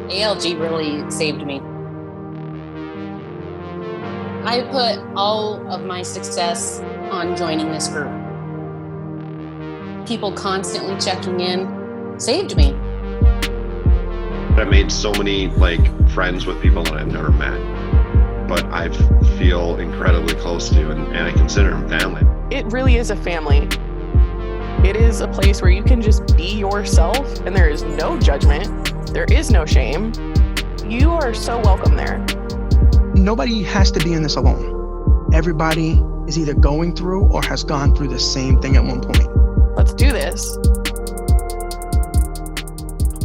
ALG really saved me. I put all of my success on joining this group. People constantly checking in saved me. I made so many friends with people that I've never met, but I feel incredibly close to, and I consider them family. It really is a family. It is a place where you can just be yourself and there is no judgment. There is no shame. You are so welcome there. Nobody has to be in this alone. Everybody is either going through or has gone through the same thing at one point. Let's do this.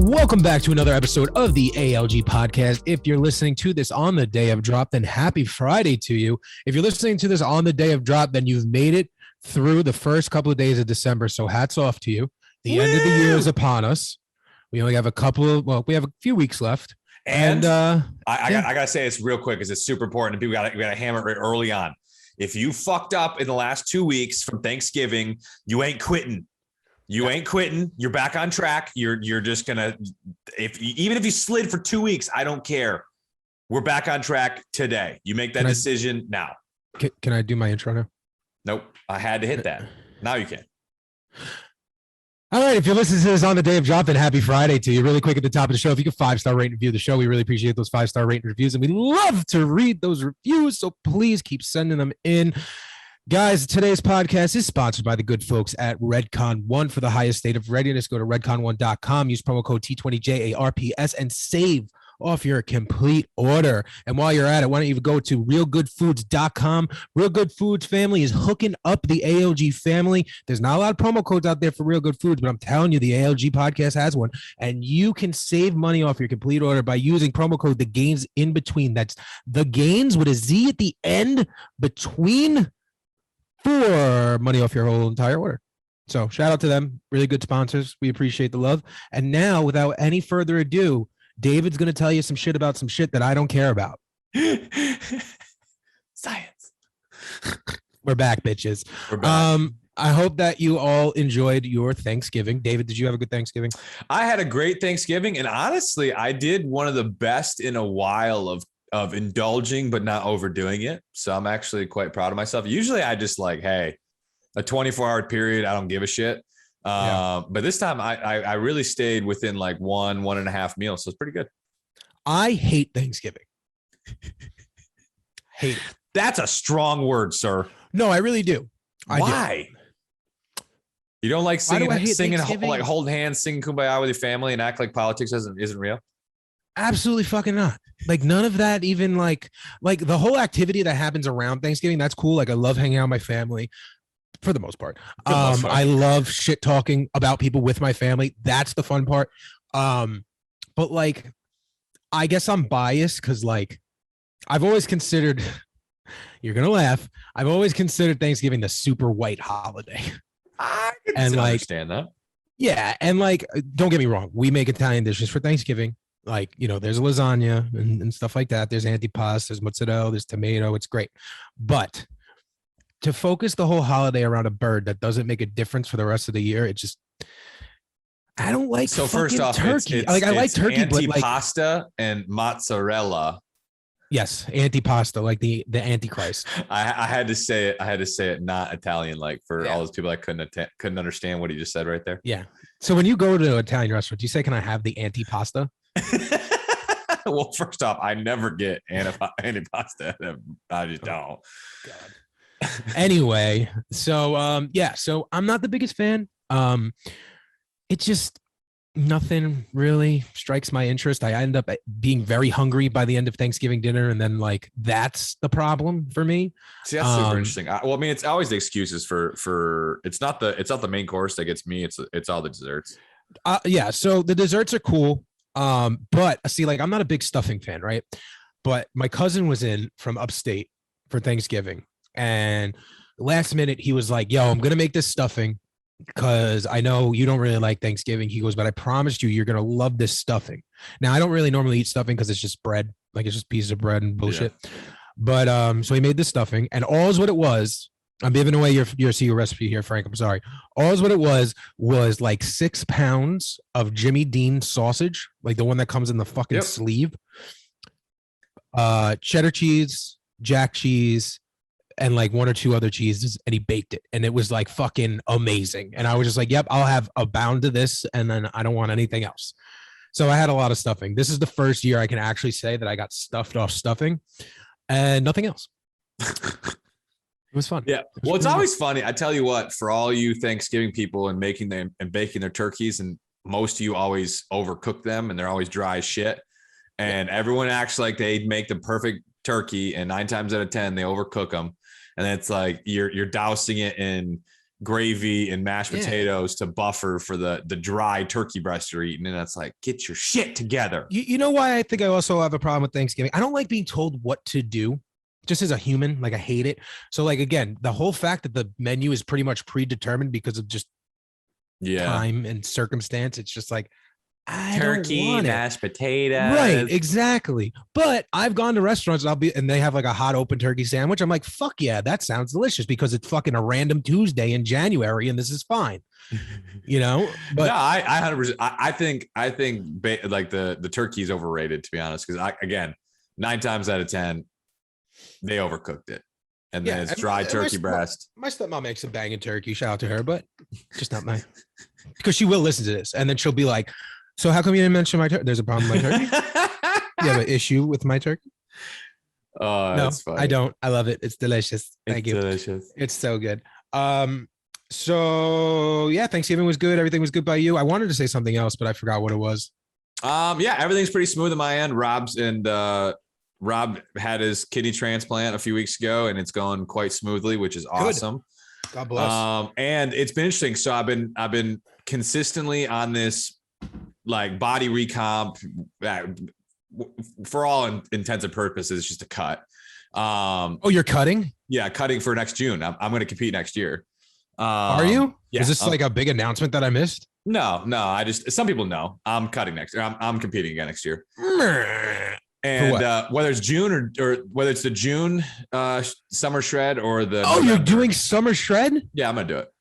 Welcome back to another episode of the ALG podcast. If you're listening to this on the day of drop, then happy Friday to you. If you're listening to this on the day of drop, then you've made it through the first couple of days of December. So hats off to you. The end of the year is upon us. We only have we have a few weeks left. And I gotta say this real quick because it's super important. We gotta hammer it right early on. If you fucked up in the last 2 weeks from Thanksgiving, you ain't quitting. You ain't quitting. You're back on track. You're just gonna even if you slid for 2 weeks, I don't care. We're back on track today. You make that decision now. Can I do my intro now? Nope. I had to hit that. Now you can. All right, if you're listening to this on the day of drop, then happy Friday to you. Really quick at the top of the show, if you could 5-star rate and review the show, we really appreciate those 5-star rate and reviews, and we love to read those reviews, so please keep sending them in. Guys, today's podcast is sponsored by the good folks at Redcon One. For the highest state of readiness, go to redcon1.com, use promo code T20JARPS, and save off your complete order. And while you're at it, why don't you go to realgoodfoods.com. Real Good Foods family is hooking up the ALG family. There's not a lot of promo codes out there for Real Good Foods, but I'm telling you, the ALG podcast has one, and you can save money off your complete order by using promo code The Gains in between. That's The Gains with a Z at the end, between, for money off your whole entire order. So shout out to them. Really good sponsors. We appreciate the love. And now, without any further ado, David's going to tell you some shit about some shit that I don't care about. Science. We're back, bitches. We're back. I hope that you all enjoyed your Thanksgiving. David, did you have a good Thanksgiving? I had a great Thanksgiving, and honestly, I did one of the best in a while of indulging but not overdoing it. So I'm actually quite proud of myself. Usually I just hey, a 24-hour period, I don't give a shit. But this time I really stayed within 1.5 meals. So it's pretty good. I hate Thanksgiving. Hate it. That's a strong word, sir. No, I really do. Why? You don't like singing, hold hands, singing Kumbaya with your family and act like politics isn't real? Absolutely fucking not. None of that, even like the whole activity that happens around Thanksgiving, that's cool. I love hanging out with my family. For the most part. I love shit talking about people with my family. That's the fun part. But I guess I'm biased because I've always considered, you're going to laugh, I've always considered Thanksgiving the super white holiday. I can understand that. Yeah. And don't get me wrong. We make Italian dishes for Thanksgiving. There's lasagna and stuff like that. There's antipasto, there's mozzarella, there's tomato. It's great. But to focus the whole holiday around a bird that doesn't make a difference for the rest of the year, I don't like. So first off, turkey. I like turkey, but antipasta and mozzarella. Yes, antipasta, like the Antichrist. I had to say it. I had to say it not Italian, for all those people that couldn't understand what he just said right there. Yeah. So when you go to an Italian restaurant, do you say, "Can I have the antipasta"? Well, first off, I never get antipasta. I just don't. God. Anyway, so so I'm not the biggest fan. It's just nothing really strikes my interest. I end up being very hungry by the end of Thanksgiving dinner, and then that's the problem for me. See, that's super interesting. It's always the excuses for it's not the main course that gets me. It's all the desserts. So the desserts are cool. But see, I'm not a big stuffing fan, right? But my cousin was in from upstate for Thanksgiving. And last minute, he was like, "Yo, I'm going to make this stuffing because I know you don't really like Thanksgiving." He goes, "But I promised you're going to love this stuffing." Now, I don't really normally eat stuffing because it's just bread. It's just pieces of bread and bullshit. Yeah. But so he made this stuffing, and all's what it was I'm giving away your secret recipe here, Frank. I'm sorry. All what it was like 6 pounds of Jimmy Dean sausage, like the one that comes in the fucking sleeve. Cheddar cheese, jack cheese, and like 1 or 2 other cheeses, and he baked it, and it was like fucking amazing. And I was just like, yep, I'll have a pound of this, and then I don't want anything else. So I had a lot of stuffing. This is the first year I can actually say that I got stuffed off stuffing and nothing else. It was fun. Yeah. Well, it's always funny. I tell you what, for all you Thanksgiving people and making them and baking their turkeys, and most of you always overcook them and they're always dry as shit. And everyone acts like they make the perfect turkey, and 9 times out of 10 they overcook them. And it's like you're dousing it in gravy and mashed potatoes to buffer for the dry turkey breast you're eating. And it's like, get your shit together. You know why I think I also have a problem with Thanksgiving? I don't like being told what to do. Just as a human, like I hate it. So like, again, the whole fact that the menu is pretty much predetermined because of just time and circumstance. It's just like, turkey, mashed potatoes. Right, exactly. But I've gone to restaurants and they have like a hot open turkey sandwich. I'm like, fuck yeah, that sounds delicious because it's fucking a random Tuesday in January and this is fine. You know, but no, I 100%. I think like the turkey is overrated, to be honest, because again, 9 times out of 10 they overcooked it, and then it's dry turkey breast. My stepmom makes a banging turkey. Shout out to her, but just not my, because she will listen to this and then she'll be like, so how come you didn't mention my turkey? There's a problem with my turkey. You have an issue with my turkey? Oh, no, that's funny. I don't. I love it. It's delicious. Thank you. Delicious. It's so good. So yeah, Thanksgiving was good. Everything was good by you. I wanted to say something else, but I forgot what it was. Yeah, everything's pretty smooth on my end. Rob had his kidney transplant a few weeks ago, and it's going quite smoothly, which is awesome. God bless. And it's been interesting. So I've been consistently on this like body recomp for all intents and purposes, just a cut. Oh, you're cutting? Yeah, cutting for next June. I'm going to compete next year. Are you? Yeah. Is this like a big announcement that I missed? No. Some people know I'm cutting next year. I'm competing again next year. And whether it's June or whether it's the June summer shred or the November. You're doing summer shred? Yeah, I'm gonna do it.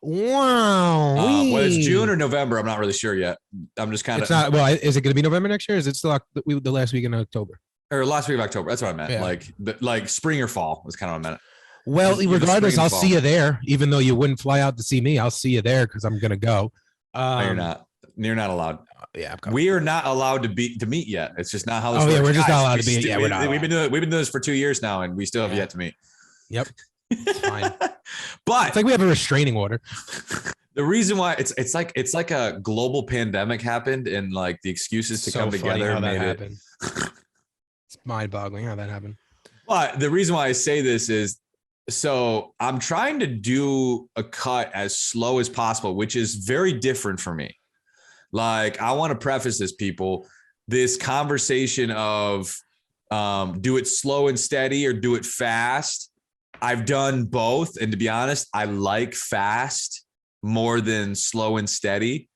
Wow. Whether it's June or November, I'm not really sure yet. I'm just kind of. It's not. Well, is it going to be November next year? Or is it still the last week in October? Or last week of October? That's what I meant. Yeah. Like spring or fall was kind of what I meant. Well, regardless, I'll see you there. Even though you wouldn't fly out to see me, I'll see you there because I'm going to go. No, you're not. You're not allowed. Yeah, we are not allowed to meet yet. It's just not how this works. Yeah, we're just not allowed to meet. Yeah, we're not. We've been doing this for 2 years now, and we still have yet to meet. Yep, it's fine. But it's like we have a restraining order. The reason why it's like a global pandemic happened, and like the excuses to come together how made that it. Happened. It's mind-boggling how that happened. But the reason why I say this is, so I'm trying to do a cut as slow as possible, which is very different for me. Like, I want to preface this, people, this conversation of do it slow and steady or do it fast. I've done both. And to be honest, I like fast more than slow and steady.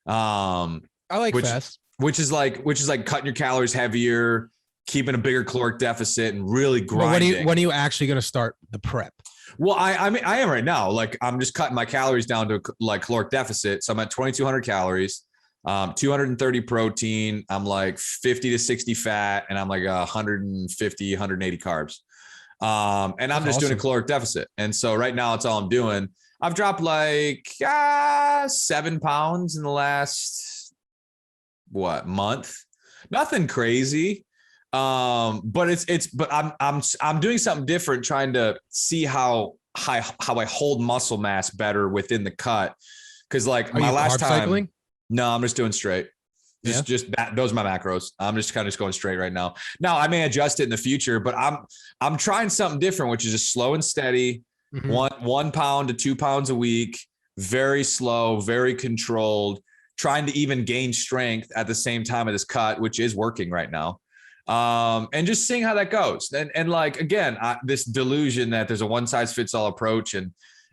I like fast. Which is like cutting your calories heavier, keeping a bigger caloric deficit, and really grinding. When are you actually going to start the prep? Well, I mean, I am right now. Like, I'm just cutting my calories down to like caloric deficit. So I'm at 2,200 calories. 230 protein. I'm like 50 to 60 fat, and I'm like 150, 180 carbs. And I'm just doing a caloric deficit. And so right now it's all I'm doing. I've dropped like 7 pounds in the last month. Nothing crazy. But I'm doing something different, trying to see how I hold muscle mass better within the cut. Cause like my last time, cycling? No, I'm just doing straight. Just that. Those are my macros. I'm just kind of going straight right now. Now I may adjust it in the future, but I'm trying something different, which is just slow and steady. Mm-hmm. 1 pound to 2 pounds a week, very slow, very controlled, trying to even gain strength at the same time of this cut, which is working right now. And just seeing how that goes. And like, again, this delusion that there's a one size fits all approach.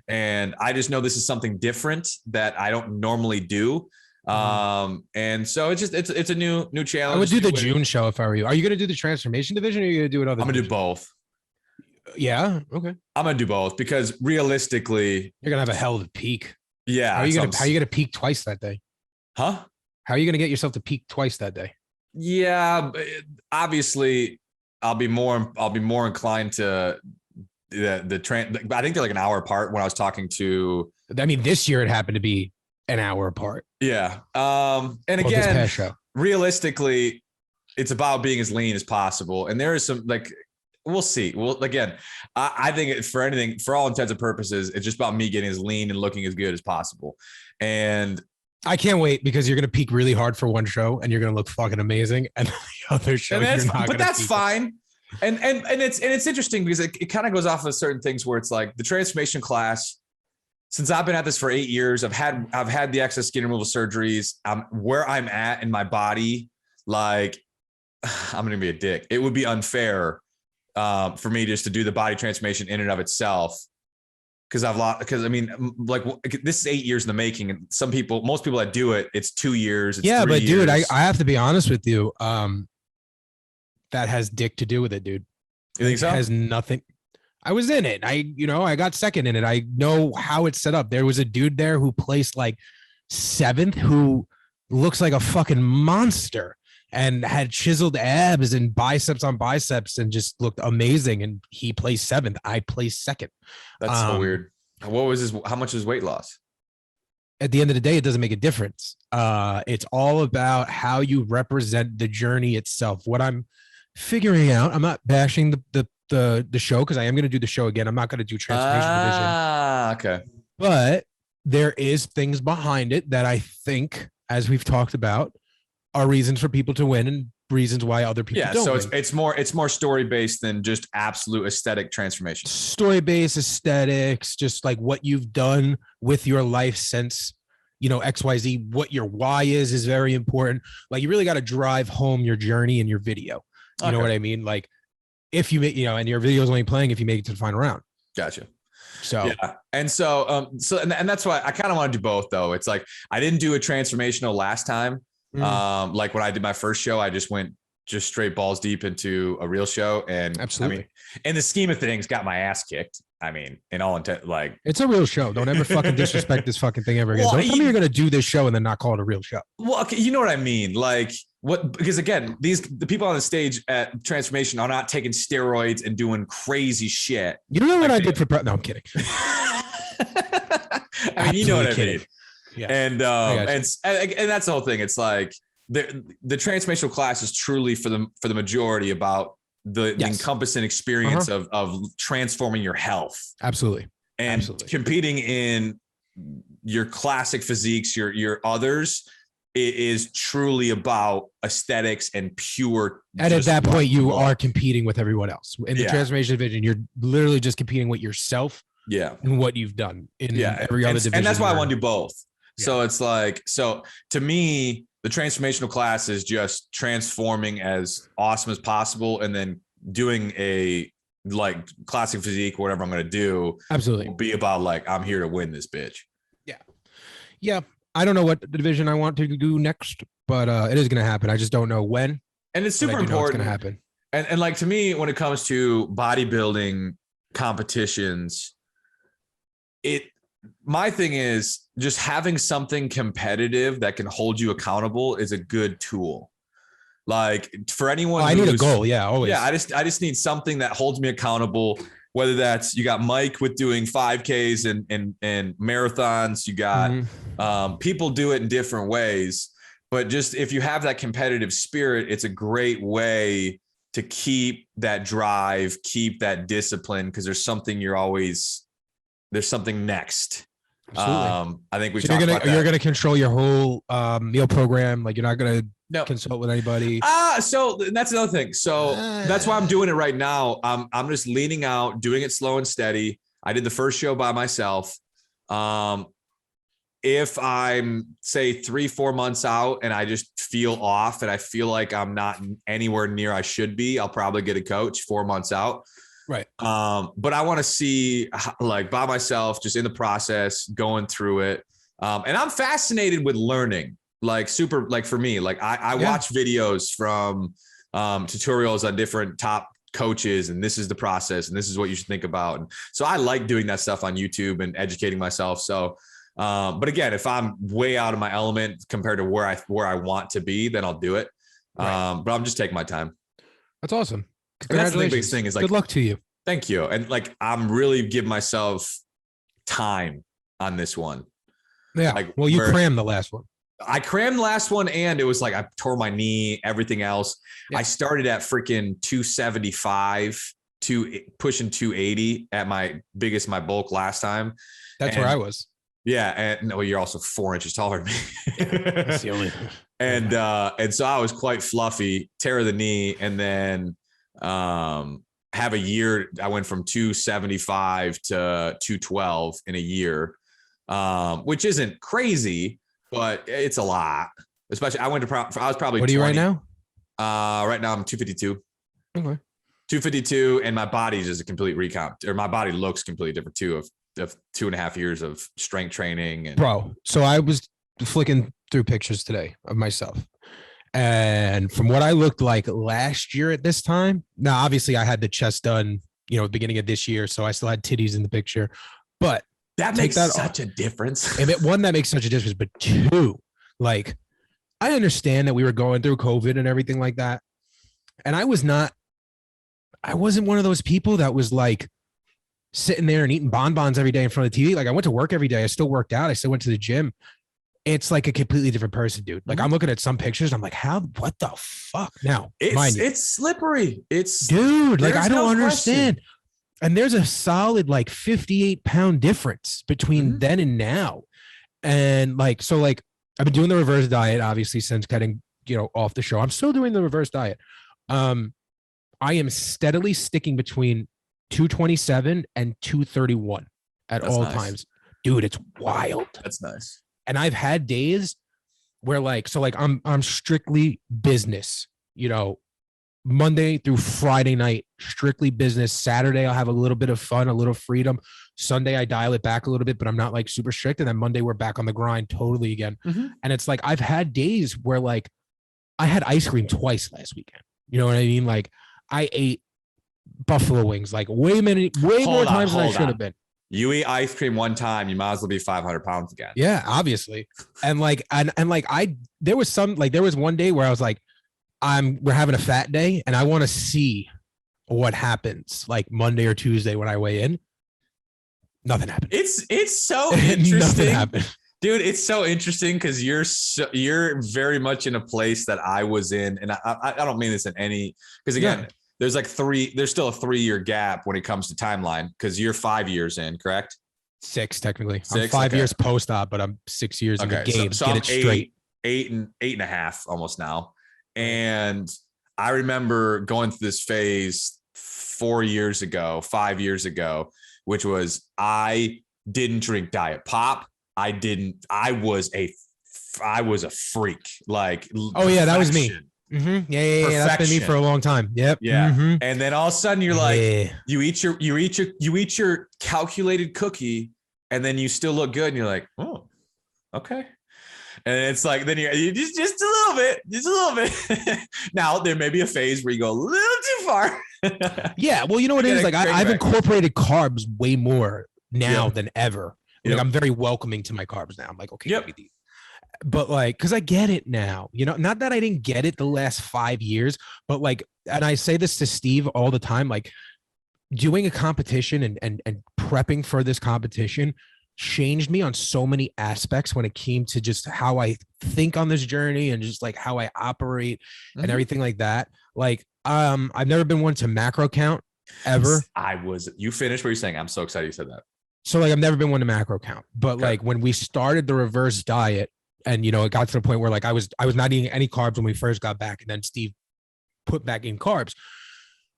And I just know this is something different that I don't normally do. And so it's a new challenge. I would do the June show if I were you. Are you going to do the transformation division or are you going to do it other? I'm going to do both. Yeah. Okay. I'm gonna do both because realistically, You're gonna have a hell of a peak. yeah. How are you gonna peak twice that day? Huh? How are you gonna get yourself to peak twice that day? Yeah, obviously, I'll be more inclined to the train. I think they're like an hour apart. When I was talking to, I mean, this year it happened to be an hour apart. yeah. And Well, this again, past show. realistically, it's about being as lean as possible. And there is some like, we'll see. Well, again, I think for all intents and purposes, it's just about me getting as lean and looking as good as possible. And I can't wait because you're gonna peak really hard for one show and you're gonna look fucking amazing, and the other show. But that's fine. And it's interesting because it kind of goes off of certain things where it's like the transformation class. Since I've been at this for 8 years, I've had the excess skin removal surgeries. Where I'm at in my body, like I'm gonna be a dick. It would be unfair for me just to do the body transformation in and of itself. Because I mean, like this is 8 years in the making, and most people that do it, it's 2 years. It's yeah, but years. dude, I have to be honest with you. That has dick to do with it, dude. You think so? It has nothing. I was in it. I got second in it. I know how it's set up. There was a dude there who placed like 7th, who looks like a fucking monster and had chiseled abs and biceps on biceps and just looked amazing. And he placed 7th. I placed second. That's so weird. What was how much is weight loss? At the end of the day, it doesn't make a difference. It's all about how you represent the journey itself. What I'm figuring out, I'm not bashing the show because I am going to do the show again. I'm not going to do transformation division. Okay. But there is things behind it that I think, as we've talked about, are reasons for people to win and reasons why other people don't. So it's more story based than just absolute aesthetic transformation. Story based aesthetics, just like what you've done with your life since, XYZ. What your why is very important. Like you really got to drive home your journey in your video. You know what I mean? Like if you make, and your video is only playing if you make it to the final round. Gotcha. So yeah, and and that's why I kind of want to do both though. It's like I didn't do a transformational last time. Like when I did my first show, I just went straight balls deep into a real show, and absolutely, I mean, in the scheme of things, got my ass kicked. I mean, in all intent, like it's a real show. Don't ever fucking disrespect this fucking thing ever again. Don't tell me you're gonna do this show and then not call it a real show. Well, okay, you know what I mean, like. Because again, the people on the stage at Transformation are not taking steroids and doing crazy shit. You don't know what I did for no, I'm kidding. I mean, you know what I mean. Yeah. And that's the whole thing. It's like the transformational class is truly for the majority about the encompassing experience of transforming your health. Absolutely. And competing in your classic physiques, your others. It is truly about aesthetics and pure. And at that point, you are competing with everyone else in the transformation division. You're literally just competing with yourself. Yeah. And what you've done in every other division. And that's why I want to do both. Yeah. So it's like, to me, the transformational class is just transforming as awesome as possible. And then doing a like classic physique, whatever I'm going to do. Absolutely. Will be about like, I'm here to win this bitch. Yeah. Yeah. I don't know what division I want to do next, but it is going to happen. I just don't know when. And it's super important. It's going to happen. And like to me, when it comes to bodybuilding competitions, my thing is just having something competitive that can hold you accountable is a good tool. Like for anyone, I need a goal. Yeah, always. Yeah, I just need something that holds me accountable. Whether that's you got Mike with doing 5Ks and marathons, you got people do it in different ways. But just if you have that competitive spirit, it's a great way to keep that drive, keep that discipline, because there's something there's something next. Absolutely. I think you're gonna control your whole meal program. Like you're not gonna consult with anybody. So that's another thing. So that's why I'm doing it right now. I'm just leaning out, doing it slow and steady. I did the first show by myself. If I'm say 3-4 months out and I just feel off and I feel like I'm not anywhere near I should be, I'll probably get a coach 4 months out. Right. But I want to see like by myself, just in the process, going through it. And I'm fascinated with learning, like super, like for me, like I watch videos from tutorials on different top coaches and this is the process and this is what you should think about. And so I like doing that stuff on YouTube and educating myself. So, but again, if I'm way out of my element compared to where I want to be, then I'll do it. Right. But I'm just taking my time. That's awesome. And that's the biggest thing is like, good luck to you. Thank you. And like, I'm really giving myself time on this one. Yeah. Like, well, you crammed the last one. I crammed the last one, and it was like I tore my knee, everything else. Yeah. I started at freaking 275 to pushing 280 at my bulk last time. That's where I was. Yeah. And no, you're also 4 inches taller than me. That's the only. And so I was quite fluffy, tear the knee, and then have a year. I went from 275 to 212 in a year, which isn't crazy, but it's a lot. Especially I was probably. What are you 20. right now? Right now I'm 252. Okay. 252, and my body's just a complete recomp, or my body looks completely different too of 2.5 years of strength training. And bro, so I was flicking through pictures today of myself, and from what I looked like last year at this time, now obviously I had the chest done, at the beginning of this year, so I still had titties in the picture, but that makes such a difference. And one, that makes such a difference, but two, like, I understand that we were going through COVID and everything like that, and I wasn't one of those people that was like sitting there and eating bonbons every day in front of the TV. Like, I went to work every day. I still worked out. I still went to the gym. It's like a completely different person, dude. Like, I'm looking at some pictures. I'm like, what the fuck? Now, it's slippery. Dude, like, I don't understand. And there's a solid like 58-pound difference between then and now. And like, so like, I've been doing the reverse diet, obviously, since cutting, off the show. I'm still doing the reverse diet. I am steadily sticking between 227 and 231 at all times. Dude, it's wild. That's nice. And I've had days where like, so like I'm strictly business, Monday through Friday night, strictly business. Saturday, I'll have a little bit of fun, a little freedom. Sunday, I dial it back a little bit, but I'm not like super strict. And then Monday, we're back on the grind totally again. And it's like, I've had days where like I had ice cream twice last weekend. You know what I mean? Like, I ate buffalo wings like way more times than I should have been. You eat ice cream one time, you might as well be 500 pounds again. Yeah, obviously. And like, and like there was one day where I was like, we're having a fat day and I want to see what happers like Monday or Tuesday when I weigh in. Nothing happened. It's so interesting. Nothing happened. Dude, it's so interesting because you're very much in a place that I was in, and I don't mean this in any, because again, there's still a 3-year gap when it comes to timeline because you're 5 years in, correct? 6 technically. I'm 5 years post-op, but I'm 6 years in the game. So Get I'm it straight. eight and a half almost now, and I remember going through this phase 5 years ago, which was I didn't drink Diet Pop. I was a freak. Like, oh yeah, that was me. Yeah. That's been me for a long time. Yep. Yeah. And then all of a sudden you're like, you eat your calculated cookie, and then you still look good, and you're like, oh, okay. And it's like, then you just a little bit. Now there may be a phase where you go a little too far. Yeah. Well, you know what it is? Like, I've incorporated carbs way more now than ever. Like, I'm very welcoming to my carbs now. I'm like, okay, give me these. But like, because I get it now, not that I didn't get it the last 5 years, but like, and I say this to Steve all the time, like, doing a competition and prepping for this competition changed me on so many aspects when it came to just how I think on this journey and just like how I operate and everything like that. Like, I've never been one to macro count ever. You finished what you're saying. I'm so excited you said that. So like, I've never been one to macro count, but like when we started the reverse diet and, it got to the point where like, I was not eating any carbs when we first got back, and then Steve put back in carbs.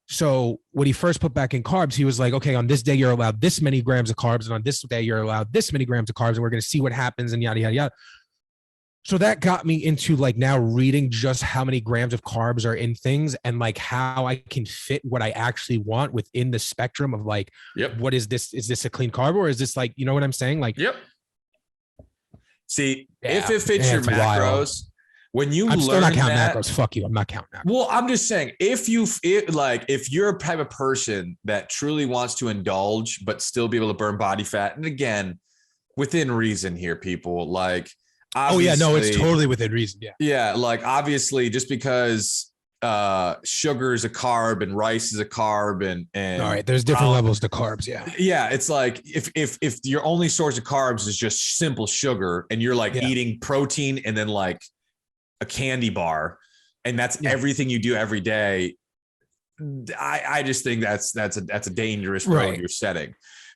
So when he first put back in carbs, he was like, okay, on this day, you're allowed this many grams of carbs. And on this day, you're allowed this many grams of carbs. And we're going to see what happens and yada, yada, yada. So that got me into like now reading just how many grams of carbs are in things and like how I can fit what I actually want within the spectrum of like, what is this? Is this a clean carb, or is this like, you know what I'm saying? Like, See, if it fits your macros, when you I'm still not learn counting that, macros. Fuck you. I'm not counting macros. well, I'm just saying, if you're a type of person that truly wants to indulge but still be able to burn body fat, and again, within reason here, people, like, Oh yeah, no, it's obviously, totally within reason. Yeah. yeah, like obviously, just because sugar is a carb and rice is a carb and All right, there's different levels to carbs. Yeah. yeah, it's like if your only source of carbs is just simple sugar and you're like Yeah. eating protein and then like a candy bar, and that's everything you do every day, I just think that's a dangerous road you're setting.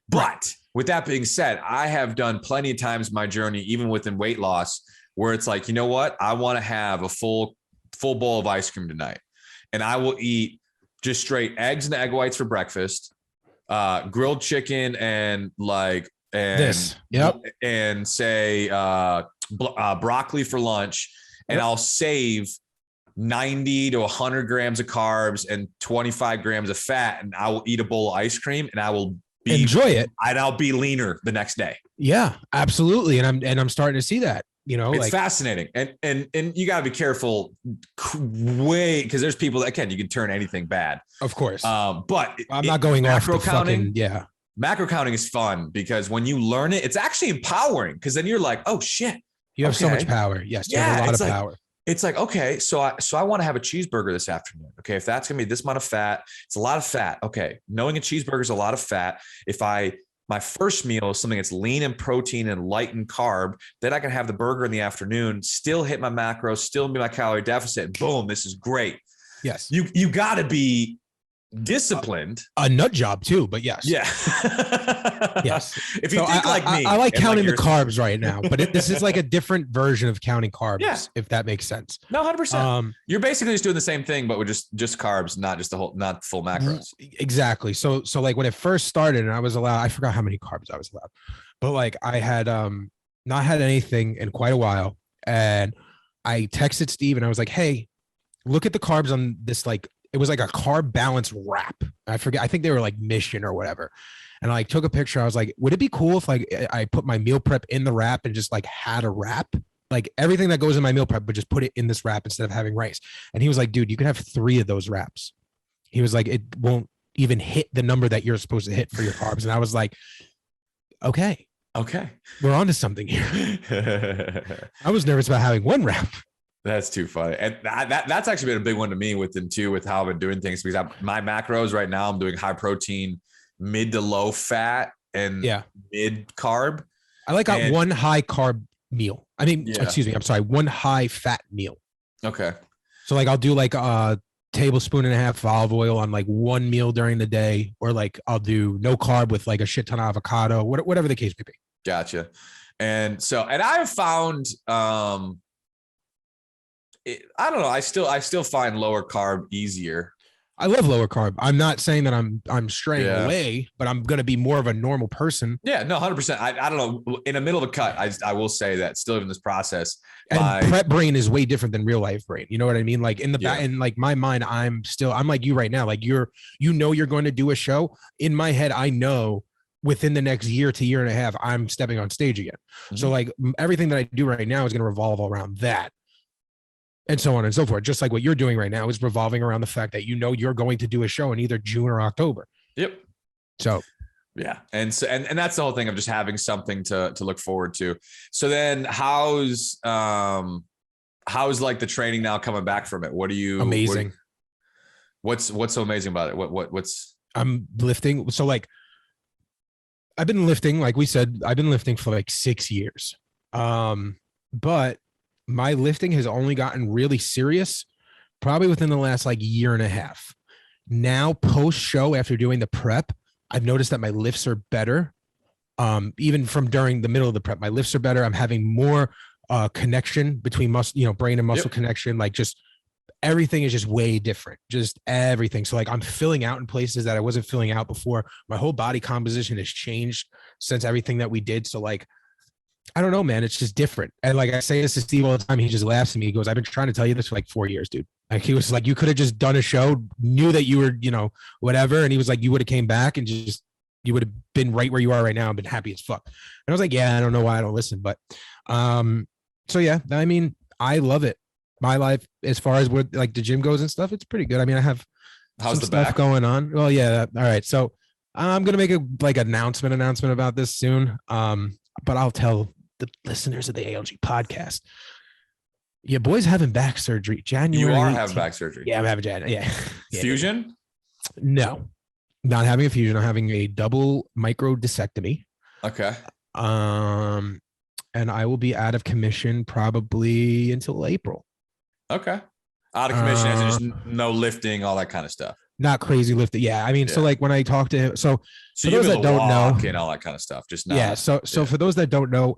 But with that being said, I have done plenty of times in my journey, even within weight loss, where it's like, you know what, I want to have a full bowl of ice cream tonight, and I will eat just straight eggs and egg whites for breakfast, grilled chicken and and say broccoli for lunch, and I'll save 90 to 100 grams of carbs and 25 grams of fat, and I will eat a bowl of ice cream, and I will enjoy it, and I'll be leaner the next day. Yeah, absolutely. And I'm starting to see that, it's like fascinating. And you got to be careful because there's people that you can turn anything bad. Of course. But I'm not going off the fucking, macro counting is fun because when you learn it, it's actually empowering, because then you're like, oh shit. You have so much power. Yes. You have a lot of power. It's like, okay, so I want to have a cheeseburger this afternoon. Okay. If that's going to be this amount of fat, it's a lot of fat. Okay. Knowing a cheeseburger is a lot of fat. If my first meal is something that's lean in protein and light in carb, then I can have the burger in the afternoon, still hit my macros, still be my calorie deficit. And boom, this is great. Yes. You got to be disciplined. A nut job too, but yes. Yeah. Yes. If you think like me. I like counting the carbs right now, but this is like a different version of counting carbs, if that makes sense. No, 100%. You're basically just doing the same thing, but with just carbs, not full macros. Exactly. So like when it first started and I was allowed, I forgot how many carbs I was allowed, but like I had not had anything in quite a while. And I texted Steve and I was like, hey, look at the carbs on this, like, it was like a carb balance wrap. I forget. I think they were like Mission or whatever. And I like took a picture. I was like, would it be cool if like I put my meal prep in the wrap and just like had a wrap? Like everything that goes in my meal prep, but just put it in this wrap instead of having rice. And he was like, dude, you can have 3 of those wraps. He was like, it won't even hit the number that you're supposed to hit for your carbs. And I was like, okay, we're on to something here. I was nervous about having 1 wrap. That's too funny. And that's actually been a big one to me with how I've been doing things, because my macros right now, I'm doing high protein, mid to low fat, and mid carb. I like 1 high carb meal. I mean, excuse me. I'm sorry. 1 high fat meal. Okay. So like I'll do like a tablespoon and a half of olive oil on like 1 meal during the day, or like I'll do no carb with like a shit ton of avocado, whatever the case may be. Gotcha. And I've found, I don't know. I still find lower carb easier. I love lower carb. I'm not saying that I'm straying away, but I'm going to be more of a normal person. Yeah, no, 100%. I don't know. In the middle of the cut, I will say that still in this process, and prep brain is way different than real life brain. You know what I mean? Like in the back, in like my mind, I'm like you right now. Like you're going to do a show. In my head, I know within the next year to year and a half, I'm stepping on stage again. Mm-hmm. So like everything that I do right now is going to revolve around that. And so on and so forth. Just like what you're doing right now is revolving around the fact that you're going to do a show in either June or October. Yep. So yeah. And so and that's the whole thing of just having something to look forward to. So then how's like the training now coming back from it? What do you amazing? What's so amazing about it? What's I'm lifting. So like I've been lifting, like we said, I've been lifting for like 6 years. But my lifting has only gotten really serious probably within the last like year and a half. Now, post show, after doing the prep, I've noticed that my lifts are better. Even from during the middle of the prep, my lifts are better. I'm having more connection between brain and muscle connection. Like just everything is just way different, just everything. So like I'm filling out in places that I wasn't filling out before. My whole body composition has changed since everything that we did. So like, I don't know, man. It's just different. And like I say this to Steve all the time. He just laughs at me. He goes, I've been trying to tell you this for like 4 years, dude. Like he was like, you could have just done a show, knew that you were, whatever. And he was like, you would have came back and you would have been right where you are right now and been happy as fuck. And I was like, yeah, I don't know why I don't listen. But so yeah, I mean, I love it. my life, as far as what like the gym goes and stuff, it's pretty good. I mean, I have How's some the stuff back? going on. Well, yeah. All right. So I'm gonna make a like announcement about this soon. But I'll tell the listeners of the ALG podcast. Your boy's having back surgery January. You are 18th. having back surgery. Yeah, I'm having yeah. Fusion? No, not having a fusion. I'm having a double micro discectomy. Okay. And I will be out of commission probably until April. Okay. Out of commission, as in just no lifting, all that kind of stuff. Not crazy lifting. Yeah. I mean, so like when I talk to him, so for those that don't know, and all that kind of stuff, just not. Yeah. So for those that don't know,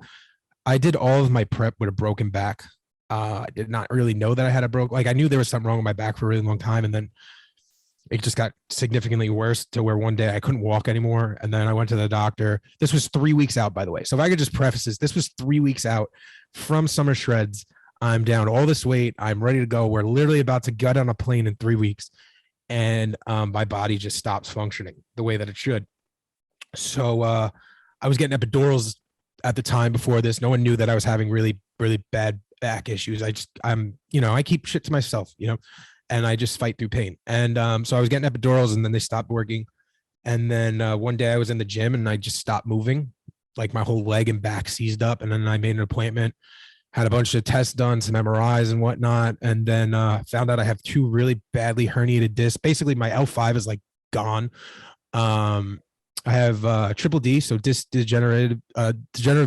I did all of my prep with a broken back. I did not really know that I had a broke. Like I knew there was something wrong with my back for a really long time, and then it just got significantly worse to where one day I couldn't walk anymore. And then I went to the doctor. This was 3 weeks out, by the way. So if I could just preface this was 3 weeks out from summer shreds. I'm down all this weight. I'm ready to go. We're literally about to get on a plane in 3 weeks. And my body just stops functioning the way that it should. So I was getting epidurals at the time before this. No one knew that I was having really, really bad back issues. I keep shit to myself, and I just fight through pain. And so I was getting epidurals and then they stopped working. And then one day I was in the gym and I just stopped moving. Like my whole leg and back seized up. And then I made an appointment, had a bunch of tests done, some MRIs and whatnot. And then found out I have 2 really badly herniated discs. Basically my L5 is like gone. I have triple D, so degenerative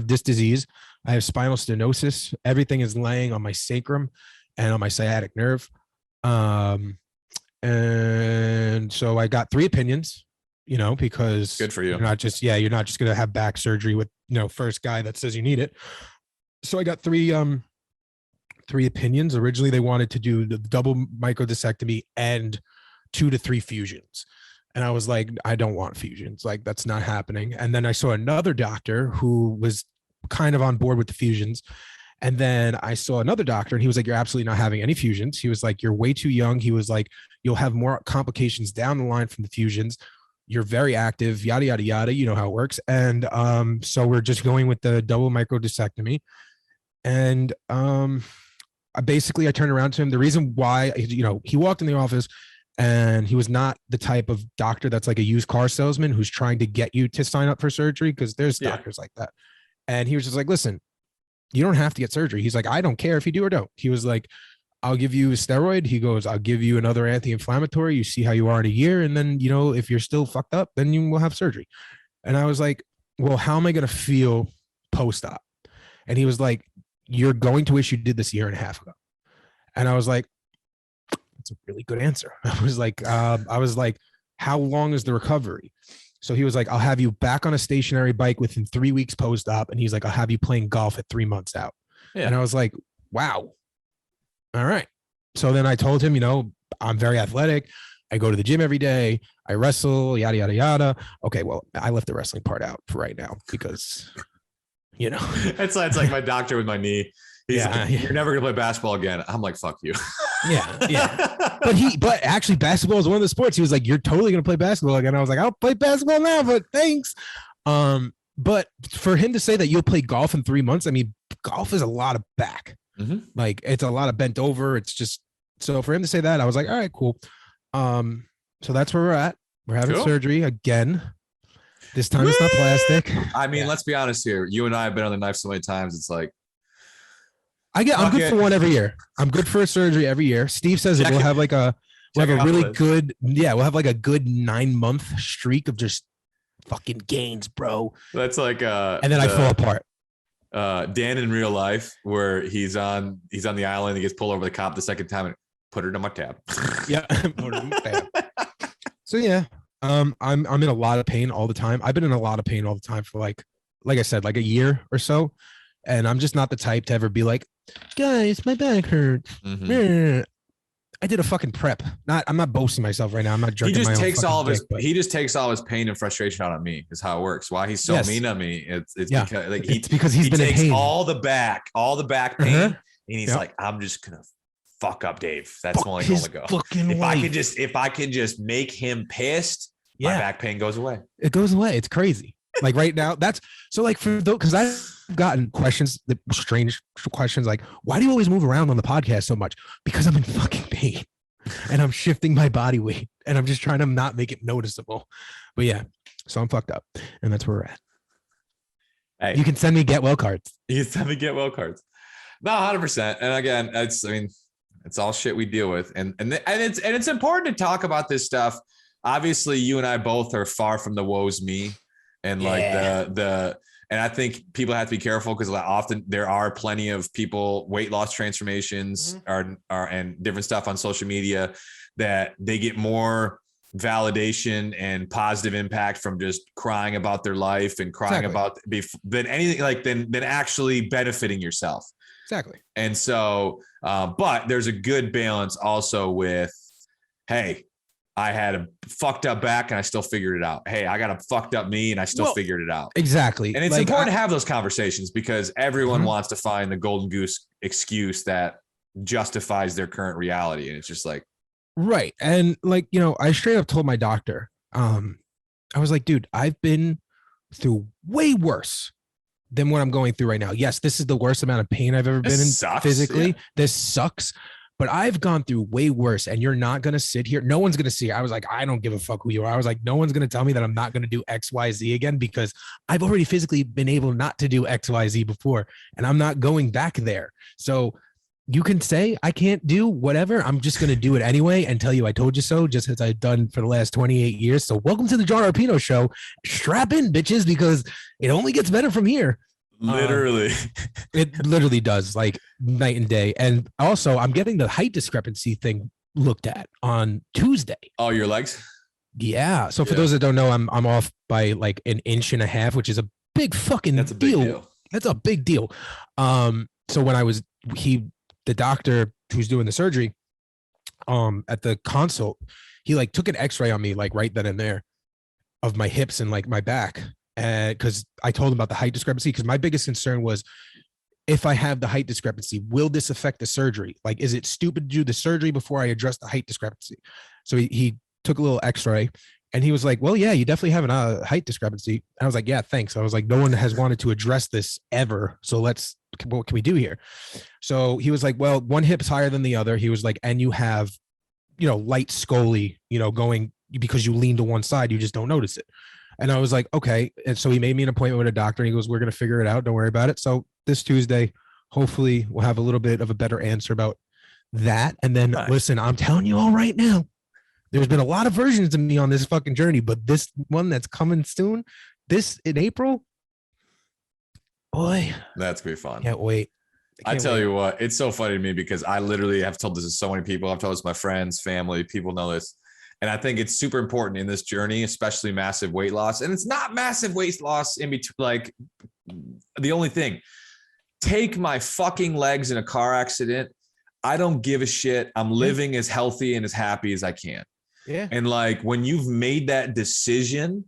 disc disease. I have spinal stenosis. Everything is laying on my sacrum and on my sciatic nerve. And so I got 3 opinions, because good for you. You're not just going to have back surgery with, first guy that says you need it. So I got 3 opinions. Originally they wanted to do the double microdiscectomy and 2 to 3 fusions. And I was like, I don't want fusions. Like that's not happening. And then I saw another doctor who was kind of on board with the fusions. And then I saw another doctor and he was like, you're absolutely not having any fusions. He was like, you're way too young. He was like, you'll have more complications down the line from the fusions. You're very active, yada, yada, yada. You know how it works. And so we're just going with the double microdiscectomy. And I turned around to him. The reason why, he walked in the office and he was not the type of doctor that's like a used car salesman who's trying to get you to sign up for surgery, because there's doctors like that. And he was just like, listen, you don't have to get surgery. He's like, I don't care if you do or don't. He was like, I'll give you a steroid. He goes, I'll give you another anti-inflammatory. You see how you are in a year. And then, if you're still fucked up, then you will have surgery. And I was like, well, how am I going to feel post-op? And he was like, you're going to wish you did this 1.5 years ago. And I was like, that's a really good answer. I was like, how long is the recovery? So he was like, I'll have you back on a stationary bike within 3 weeks post-op. And he's like, I'll have you playing golf at 3 months out. Yeah. And I was like, wow. All right. So then I told him, I'm very athletic. I go to the gym every day. I wrestle, yada, yada, yada. Okay. Well, I left the wrestling part out for right now because, it's like my doctor with my knee. He's like, you're never going to play basketball again. I'm like, fuck you. Yeah. But actually basketball is one of the sports. He was like, you're totally going to play basketball again. I was like, I'll play basketball now, but thanks. But for him to say that you'll play golf in 3 months, I mean, golf is a lot of back. Mm-hmm. Like it's a lot of bent over. It's just, so for him to say that, I was like, all right, cool. So that's where we're at. We're having surgery again. This time it's not plastic. I mean, let's be honest here. You and I have been on the knife so many times. It's like, I'm good for one every year. I'm good for a surgery every year. Steve says we'll have like a really good, we'll have like a good 9-month streak of just fucking gains, bro. That's like and then I fall apart. Dan in real life, where he's on the island, he gets pulled over the cop the second time and put it on my tab. Yeah. Put it on my tab. So yeah. I'm in a lot of pain all the time. I've been in a lot of pain all the time for like I said, like a year or so. And I'm just not the type to ever be like, guys, my back hurts. Mm-hmm. I did a fucking prep. I'm not boasting myself right now. I'm not drinking. He just takes all his pain and frustration out on me. Is how it works. Why he's so mean on me? It's because like he been takes in pain. all the back pain, and he's like, I'm just gonna fuck up Dave. That's the only goal to go. If I can just make him pissed, my back pain goes away. It goes away. It's crazy. Like right now, that's so like for those, because I've gotten questions, that strange questions like, why do you always move around on the podcast so much? Because I'm in fucking pain and I'm shifting my body weight and I'm just trying to not make it noticeable. But yeah, so I'm fucked up and that's where we're at. Hey, you can send me get well cards. You can send me get well cards. No, 100%. And again, it's all shit we deal with. And it's important to talk about this stuff. Obviously, you and I both are far from the woe's me. And like and I think people have to be careful because often there are plenty of people, weight loss transformations are and different stuff on social media that they get more validation and positive impact from just crying about their life and crying about than anything like than actually benefiting yourself. Exactly. And so, but there's a good balance also with, hey, I had a fucked up back and I still figured it out. Hey, I got a fucked up knee and I still figured it out. Exactly. And it's important to have those conversations because everyone wants to find the golden goose excuse that justifies their current reality. And it's just like, right. And like, you know, I straight up told my doctor, I was like, dude, I've been through way worse than what I'm going through right now. Yes, this is the worst amount of pain I've ever been in physically. Yeah. This sucks. But I've gone through way worse and you're not going to sit here. No one's going to see it. I was like, I don't give a fuck who you are. I was like, no one's going to tell me that I'm not going to do X, Y, Z again because I've already physically been able not to do X, Y, Z before and I'm not going back there. So you can say I can't do whatever. I'm just going to do it anyway and tell you I told you so, just as I've done for the last 28 years. So welcome to the John Arpino Show. Strap in, bitches, because it only gets better from here. Literally. It literally does, like night and day. And also I'm getting the height discrepancy thing looked at on Tuesday. Oh, your legs? Yeah. So for those that don't know, I'm off by like 1.5 inches, which is a big fucking That's a big deal. That's a big deal. So when I was the doctor who's doing the surgery at the consult, he like took an x-ray on me like right then and there of my hips and like my back. And because I told him about the height discrepancy, because my biggest concern was if I have the height discrepancy, will this affect the surgery? Like, is it stupid to do the surgery before I address the height discrepancy? So he took a little x-ray and he was like, well, yeah, you definitely have a height discrepancy. And I was like, yeah, thanks. I was like, no one has wanted to address this ever. So what can we do here? So he was like, well, one hip's higher than the other. He was like, and you have, you know, light scoli, you know, going because you lean to one side, you just don't notice it. And I was like, okay. And so he made me an appointment with a doctor and he goes, we're going to figure it out. Don't worry about it. So this Tuesday, hopefully we'll have a little bit of a better answer about that. And then listen, I'm telling you all right now, there's been a lot of versions of me on this fucking journey, but this one that's coming soon, this in April, boy, that's gonna be fun. Can't wait. I tell you what, it's so funny to me because I literally have told this to so many people. I've told this to my friends, family, people know this. And I think it's super important in this journey, especially massive weight loss. And it's not massive weight loss in between, like the only thing. Take my fucking legs in a car accident. I don't give a shit. I'm living as healthy and as happy as I can. Yeah. And like when you've made that decision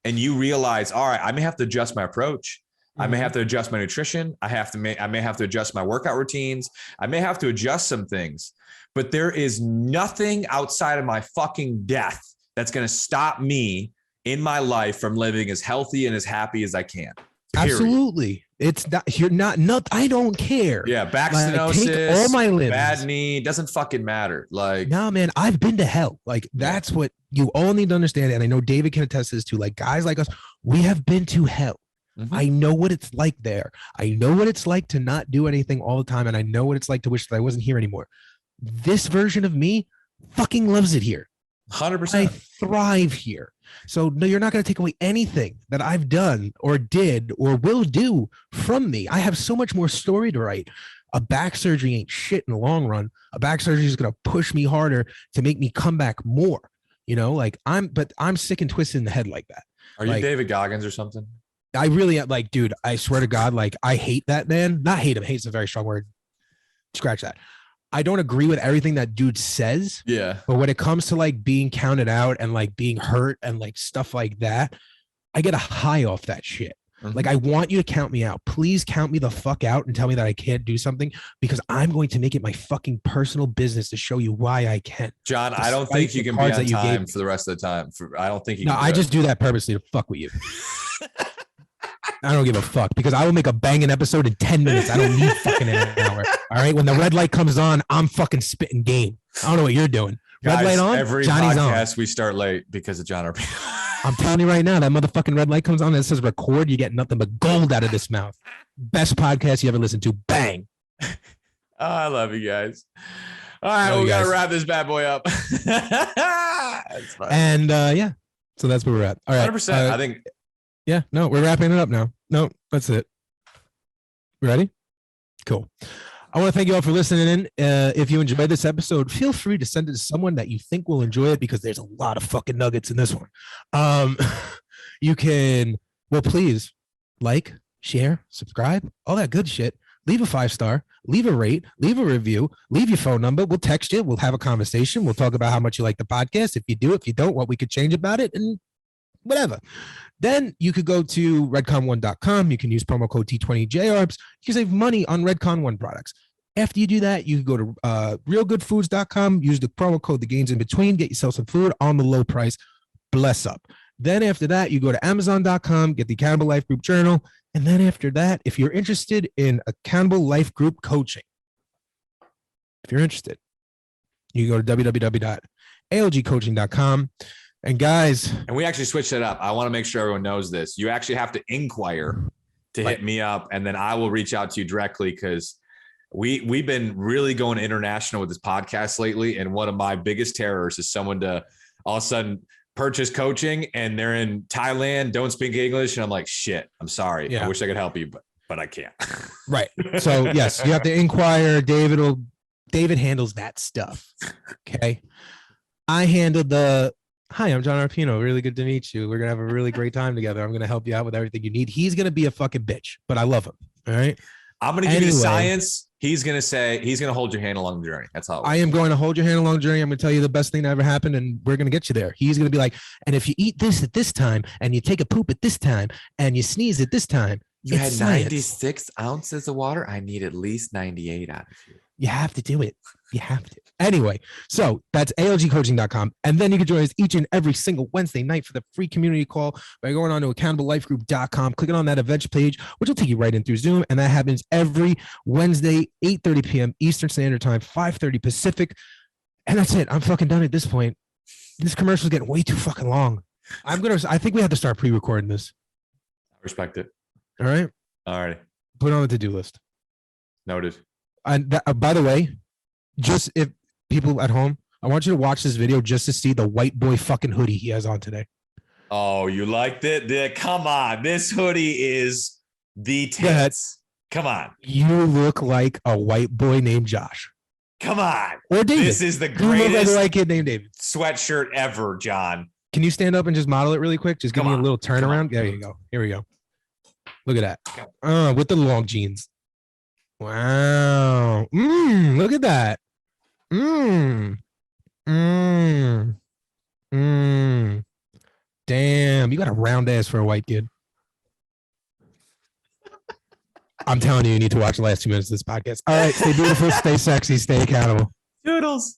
and you realize, all right, I may have to adjust my approach. I may have to adjust my nutrition. I may have to adjust my workout routines. I may have to adjust some things. But there is nothing outside of my fucking death that's going to stop me in my life from living as healthy and as happy as I can. Period. Absolutely. It's not, you're not, I don't care. Yeah. Back stenosis, take all my limbs. Bad knee, doesn't fucking matter. Like, no, man, I've been to hell. Like that's what you all need to understand. And I know David can attest to this too. Like guys like us, we have been to hell. I know what it's like there. I know what it's like to not do anything all the time. And I know what it's like to wish that I wasn't here anymore. This version of me fucking loves it here. 100%. I thrive here. So no, you're not going to take away anything that I've done or did or will do from me. I have so much more story to write. A back surgery ain't shit in the long run. A back surgery is going to push me harder to make me come back more. You know, like I'm sick and twisted in the head like that. Are you like, David Goggins or something? I really like, dude, I swear to God, like I hate that man. Not hate him. Hate's a very strong word. Scratch that. I don't agree with everything that dude says. Yeah. But when it comes to like being counted out and like being hurt and like stuff like that, I get a high off that shit. Like, I want you to count me out. Please count me the fuck out and tell me that I can't do something because I'm going to make it my fucking personal business to show you why I can. John, I don't think you can be on time for the rest of the time. I don't think you can. No, I just do that purposely to fuck with you. I don't give a fuck because I will make a banging episode in 10 minutes. I don't need fucking an hour. All right. When the red light comes on, I'm fucking spitting game. I don't know what you're doing. Red Guys, light on. Every Johnny's podcast on. we start late because of John Arpino. I'm telling you right now, that motherfucking red light comes on and it says record. You get nothing but gold out of this mouth. Best podcast you ever listened to. Bang. Oh, I love you guys. All right, Love we you got to guys. wrap this bad boy up. That's fine. And yeah, so that's where we're at. All right. 100%. I think. Yeah, no, we're wrapping it up now. No, that's it. Ready? Cool. I want to thank you all for listening in. If you enjoyed this episode, feel free to send it to someone that you think will enjoy it because there's a lot of fucking nuggets in this one. You can, well, please like, share, subscribe, all that good shit. Leave a 5-star, leave a rate, leave a review, leave your phone number. We'll text you. We'll have a conversation. We'll talk about how much you like the podcast. If you do, if you don't, what we could change about it and whatever. Then you could go to redcon1.com. You can use promo code T20JARBS. You can save money on Redcon 1 products. After you do that, you can go to realgoodfoods.com, use the promo code The Gains in Between, get yourself some food on the low price. Bless up. Then after that, you go to amazon.com, get the Accountable Life Group Journal. And then after that, if you're interested in Accountable Life Group coaching, if you're interested, you go to www.algcoaching.com. And guys, And we actually switched it up. I want to make sure everyone knows this. You actually have to inquire to hit me up, and then I will reach out to you directly because we've been really going international with this podcast lately. And one of my biggest terrors is someone to all of a sudden purchase coaching and they're in Thailand, don't speak English. And I'm like, shit, I'm sorry. Yeah. I wish I could help you, but I can't. right. So yes, you have to inquire. David handles that stuff. Okay. I handled hi, I'm John Arpino. Really good to meet you. We're going to have a really great time together. I'm going to help you out with everything you need. He's going to be a fucking bitch, but I love him. All right. I'm going to give you the science. He's going to hold your hand along the journey. That's all. I am going to hold your hand along the journey. I'm going to tell you the best thing that ever happened, and we're going to get you there. He's going to be like, and if you eat this at this time, and you take a poop at this time, and you sneeze at this time, You had it's science. 96 ounces of water. I need at least 98 out of you. You have to do it. You have to. Anyway, so that's algcoaching.com. And then you can join us each and every single Wednesday night for the free community call by going on to accountable-lifegroup.com, clicking on that events page, which will take you right in through Zoom. And that happens every Wednesday, 8:30 p.m. Eastern Standard Time, 5:30 Pacific. And that's it. I'm fucking done at this point. This commercial is getting way too fucking long. I think we have to start pre-recording this. I respect it. All right. All right. Put it on the to-do list. Noted. And by the way, just if people at home, I want you to watch this video just to see the white boy fucking hoodie he has on today. Oh, you liked it? Come on. This hoodie is the tits. Come on. You look like a white boy named Josh. Come on. Or David. This is the You look like a greatest white kid named David. sweatshirt ever, John. Can you stand up and just model it really quick? Just give Come me a on. little Come turnaround. on. There you go. Here we go. Look at that. With the long jeans. Wow. Look at that. Damn, you got a round ass for a white kid. I'm telling you, you need to watch the last 2 minutes of this podcast. All right, stay beautiful, stay sexy, stay accountable. Doodles.